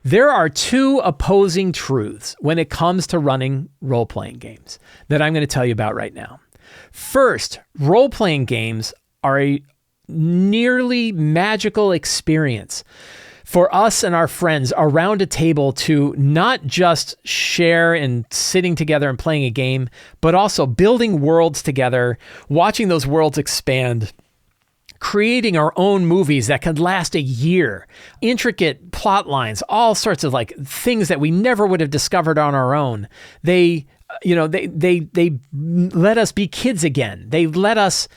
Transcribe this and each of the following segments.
There are two opposing truths when it comes to running role-playing games that I'm going to tell you about right now. First, role-playing games are a nearly magical experience for us and our friends around a table to not just share and sitting together and playing a game, but also building worlds together, watching those worlds expand, creating our own movies that could last a year, intricate plot lines, all sorts of like things that we never would have discovered on our own. They let us be kids again. They let us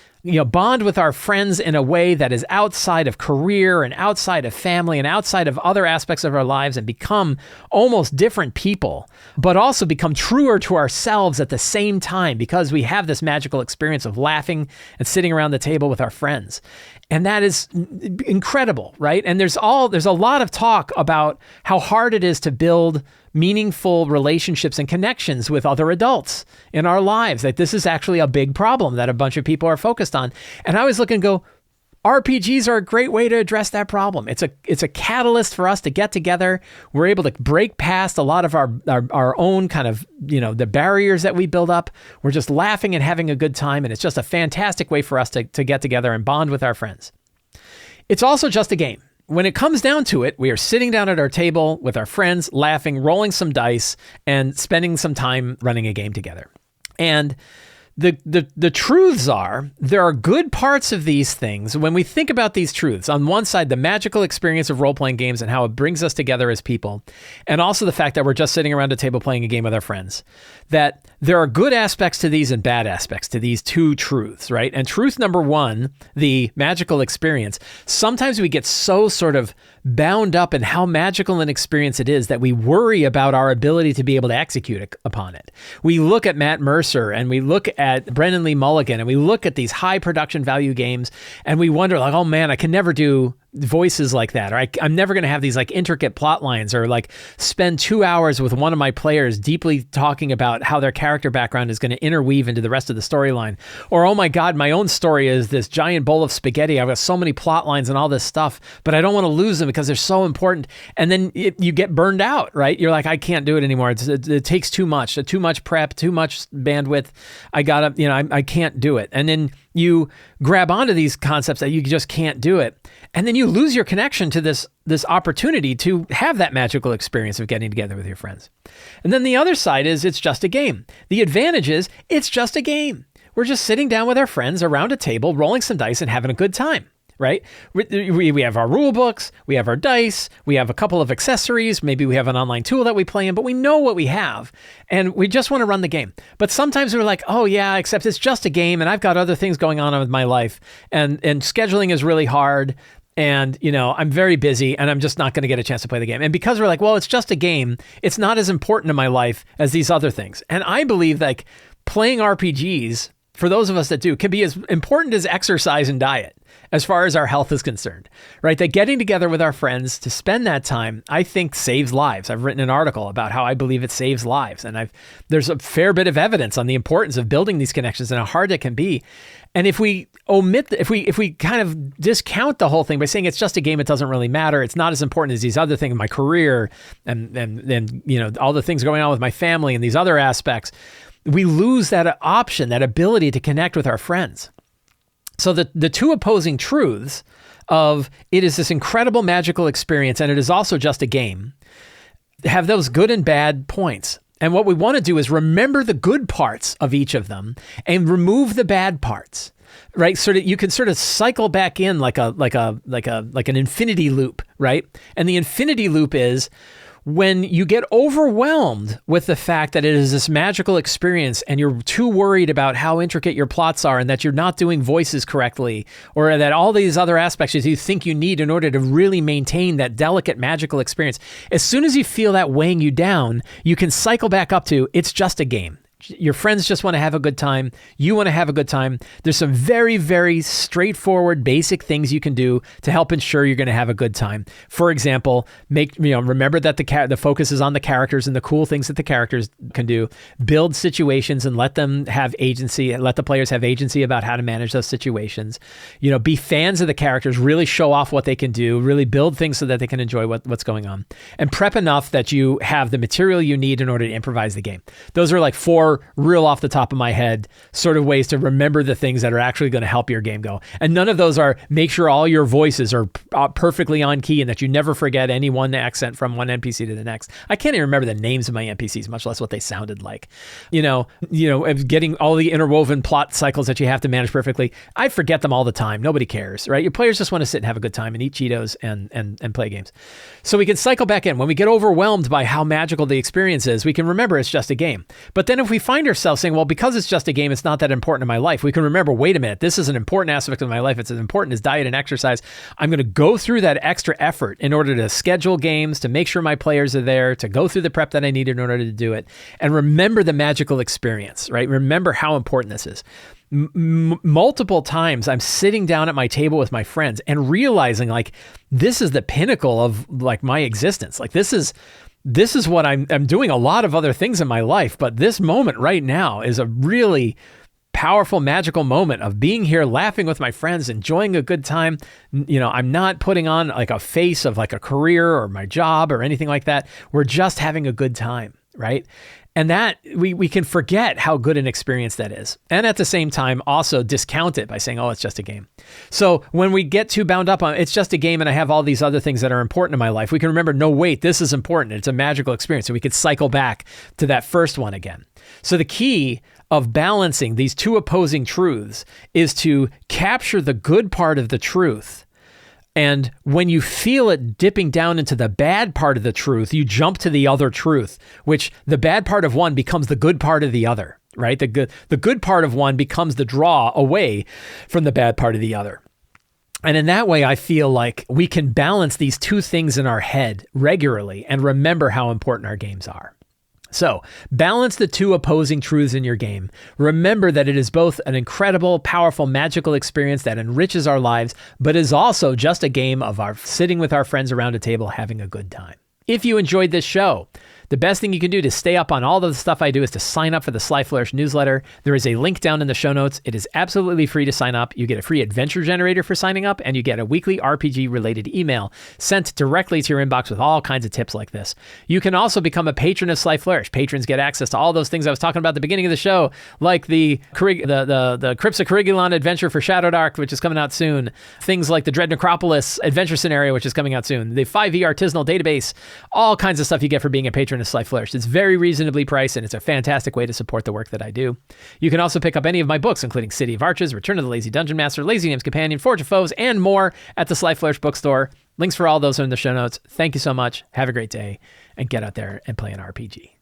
bond with our friends in a way that is outside of career and outside of family and outside of other aspects of our lives and become almost different people, but also become truer to ourselves at the same time because we have this magical experience of laughing and sitting around the table with our friends. And that is incredible, right? And there's a lot of talk about how hard it is to build meaningful relationships and connections with other adults in our lives. That this is actually a big problem that a bunch of people are focused on. And I was looking and go, RPGs are a great way to address that problem. It's a catalyst for us to get together. We're able to break past a lot of our own kind of, the barriers that we build up. We're just laughing and having a good time. And it's just a fantastic way for us to get together and bond with our friends. It's also just a game. When it comes down to it, we are sitting down at our table with our friends, laughing, rolling some dice, and spending some time running a game together. And the truths are, there are good parts of these things. When we think about these truths, on one side, the magical experience of role-playing games and how it brings us together as people, and also the fact that we're just sitting around a table playing a game with our friends, that there are good aspects to these and bad aspects to these two truths, right? And truth number one, the magical experience, sometimes we get so sort of bound up in how magical an experience it is that we worry about our ability to be able to execute upon it. We look at Matt Mercer and we look at Brendan Lee Mulligan and we look at these high production value games and we wonder like, oh man, I can never do voices like that, or I'm never going to have these like intricate plot lines, or like spend 2 hours with one of my players deeply talking about how their character background is going to interweave into the rest of the storyline. Or, oh my God, my own story is this giant bowl of spaghetti. I've got so many plot lines and all this stuff, but I don't want to lose them because they're so important. And then you get burned out, right? You're like, I can't do it anymore. It takes too much prep, too much bandwidth. I can't do it. And then you grab onto these concepts that you just can't do it. And then you lose your connection to this opportunity to have that magical experience of getting together with your friends. And then the other side is it's just a game. The advantage is it's just a game. We're just sitting down with our friends around a table, rolling some dice and having a good time. Right? We have our rule books, we have our dice, we have a couple of accessories, maybe we have an online tool that we play in, but we know what we have and we just want to run the game. But sometimes we're like, oh yeah, except it's just a game and I've got other things going on with my life and scheduling is really hard and I'm very busy and I'm just not going to get a chance to play the game. And because we're like, well, it's just a game, it's not as important in my life as these other things. And I believe like playing RPGs, for those of us that do, can be as important as exercise and diet as far as our health is concerned, right? That getting together with our friends to spend that time, I think saves lives. I've written an article about how I believe it saves lives. And there's a fair bit of evidence on the importance of building these connections and how hard it can be. And if we if we kind of discount the whole thing by saying it's just a game, it doesn't really matter. It's not as important as these other things, my career and all the things going on with my family and these other aspects, we lose that option, that ability to connect with our friends. So the two opposing truths of it is this incredible magical experience and it is also just a game have those good and bad points. And what we want to do is remember the good parts of each of them and remove the bad parts, right? So that you can sort of cycle back in like an infinity loop, right? And the infinity loop is when you get overwhelmed with the fact that it is this magical experience and you're too worried about how intricate your plots are and that you're not doing voices correctly or that all these other aspects that you think you need in order to really maintain that delicate magical experience. As soon as you feel that weighing you down, you can cycle back up to it's just a game. Your friends just want to have a good time. You want to have a good time. There's some very, very straightforward, basic things you can do to help ensure you're going to have a good time. For example, remember that the focus is on the characters and the cool things that the characters can do. Build situations and let them have agency. Let the players have agency about how to manage those situations. Be fans of the characters. Really show off what they can do. Really build things so that they can enjoy what's going on. And prep enough that you have the material you need in order to improvise the game. Those are like 4 real off the top of my head sort of ways to remember the things that are actually going to help your game go. And none of those are make sure all your voices are perfectly on key and that you never forget any one accent from one NPC to the next. I can't even remember the names of my NPCs, much less what they sounded like. Getting all the interwoven plot cycles that you have to manage perfectly. I forget them all the time. Nobody cares, right? Your players just want to sit and have a good time and eat Cheetos and play games. So we can cycle back in. When we get overwhelmed by how magical the experience is, we can remember it's just a game. But then if we find ourselves saying, well, because it's just a game, it's not that important in my life, we can remember, wait a minute, this is an important aspect of my life. It's as important as diet and exercise. I'm going to go through that extra effort in order to schedule games, to make sure my players are there, to go through the prep that I need in order to do it, and remember the magical experience, right? Remember how important this is. Multiple times I'm sitting down at my table with my friends and realizing like this is the pinnacle of like my existence. Like this is what I'm doing a lot of other things in my life, but this moment right now is a really powerful, magical moment of being here, laughing with my friends, enjoying a good time. I'm not putting on like a face of like a career or my job or anything like that. We're just having a good time, right? And that we can forget how good an experience that is. And at the same time, also discount it by saying, oh, it's just a game. So when we get too bound up on it's just a game and I have all these other things that are important in my life, we can remember, no, wait, this is important. It's a magical experience. So we could cycle back to that first one again. So the key of balancing these two opposing truths is to capture the good part of the truth. And when you feel it dipping down into the bad part of the truth, you jump to the other truth, which the bad part of one becomes the good part of the other, right? The good part of one becomes the draw away from the bad part of the other. And in that way, I feel like we can balance these two things in our head regularly and remember how important our games are. So balance the two opposing truths in your game. Remember that it is both an incredible, powerful, magical experience that enriches our lives, but is also just a game of our sitting with our friends around a table having a good time. If you enjoyed this show, the best thing you can do to stay up on all the stuff I do is to sign up for the Sly Flourish newsletter. There is a link down in the show notes. It is absolutely free to sign up. You get a free adventure generator for signing up, and you get a weekly RPG-related email sent directly to your inbox with all kinds of tips like this. You can also become a patron of Sly Flourish. Patrons get access to all those things I was talking about at the beginning of the show, like the Crypts of Carigulon adventure for Shadowdark, which is coming out soon. Things like the Dread Necropolis adventure scenario, which is coming out soon. The 5e artisanal database, all kinds of stuff you get for being a patron of Sly Flourish. It's very reasonably priced, and it's a fantastic way to support the work that I do. You can also pick up any of my books, including City of Arches, Return of the Lazy Dungeon Master, Lazy Games Companion, Forge of Foes, and more at the Sly Flourish bookstore. Links for all those are in the show notes. Thank you so much. Have a great day, and get out there and play an RPG.